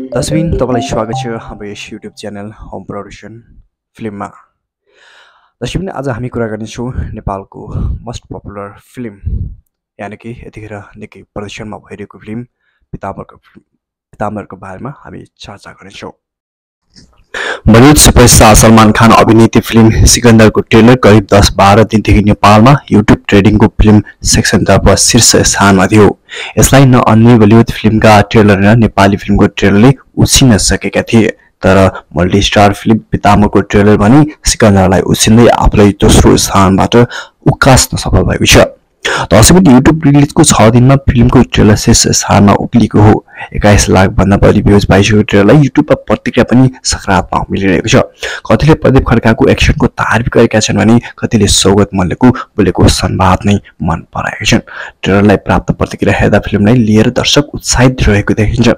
दसबिन तपाईलाई स्वागत छ हाम्रो यस युट्युब च्यानल होम प्रोडक्सन फिल्ममा। दसबिन आज हामी कुरा गर्नेछौँ नेपालको मोस्ट पपुलर फिल्म यानि कि यतिखेर निकै प्रदर्शनमा भइरहेको फिल्म पिताम्बरको बारेमा हामी चर्चा गर्नेछौँ। बलिउड सुपरस्टार सलमान खान अभिनीत फिल्म सिकन्दरको ट्रेलर करिब 10-12 दिनदेखि नेपालमा युट्युब ट्रेडिङको फिल्म सेक्सनतर्फ शीर्ष स्थानमा थियो। यसलाई न अन्य बलिउड फिल्मका ट्रेलर र नेपाली फिल्मको ट्रेलरले उछिन्न सकेका थिए, तर मल्टिस्टार फिल्म पिताम्बरको ट्रेलर भने सिकन्दरलाई उछिन्दै आफूलाई दोस्रो स्थानबाट उकास्न सफल भएको छ। दर्शक युट्युब रिलिजको 6 दिनमा फिल्मको ट्रेलर शीर्ष स्थानमा उक्लिएको हो। 21 लाख भन्दा बढी भ्युज पाइसकेको ट्रेलरलाई युट्युबमा प्रतिक्रिया पनि सकारात्मक मिलिरहेको छ। कतिले प्रदीप खड्काको एक्सनको तारिफ गरेका छन् भने कतिले सौगत मल्लको बोलेको संवाद नै मन पराएका छन्। ट्रेलरलाई प्राप्त प्रतिक्रिया हेर्दा फिल्मलाई लिएर दर्शक उत्साहित रहेको देखिन्छ।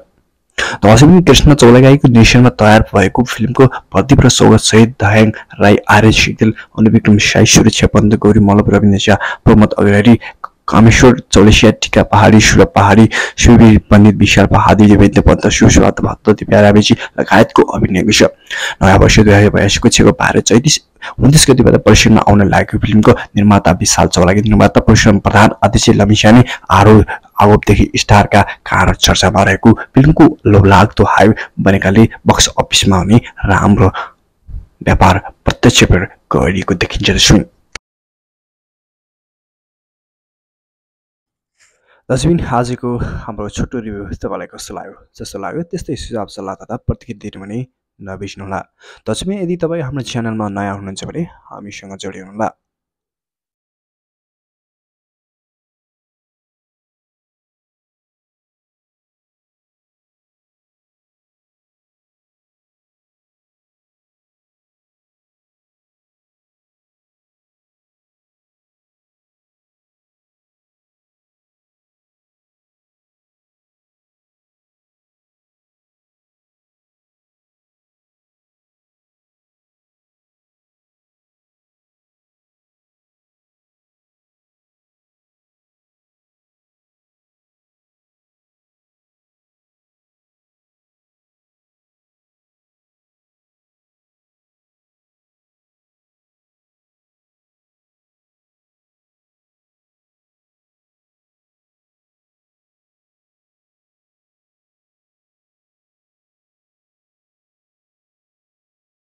दर्शक कृष्ण चौलागाईको निर्देशनमा तयार भएको फिल्मको प्रदीप र सौगत सहित दयाङ राई, आर्य सिग्देल, अनुविक्रम साई, सुरक्षा पन्त, गौरी मल्ल, रविन्द्र झा, प्रमोद अग्रवाली, कामेश्वर चौलेसिया, टिका पहाडी, सुरभ पहाडी, शिववीर पण्डित, विशाल पहाडी, देवेन्द्र पन्त, सुस्वाद भक्त, दिप्या बेजी लगायतको अभिनय छ। नयाँ वर्ष 2082 को छेको 29 गतिबाट प्रदर्शनमा आउन लागेको फिल्मको निर्माता विशाल चौलागी, निर्माता प्रदर्शन प्रधान अध्यक्ष लमिसानी आरोपदेखि स्टारका कारण चर्चामा रहेको फिल्मको लोभलाग्दो हाइप बनेकाले बक्स अफिसमा हुने राम्रो व्यापार प्रत्यक्ष गरिएको देखिन्छ। दसबिन आजको हाम्रो छोटो रिभ्यू तपाईँलाई कस्तो लाग्यो? जस्तो लाग्यो त्यस्तै सुझाव सल्लाह तथा प्रतिक्रिया दिनु भने नबिर्सनुहोला। दसबिन यदि तपाईँ हाम्रो च्यानलमा नयाँ हुनुहुन्छ भने हामीसँग जोडिनुहोला।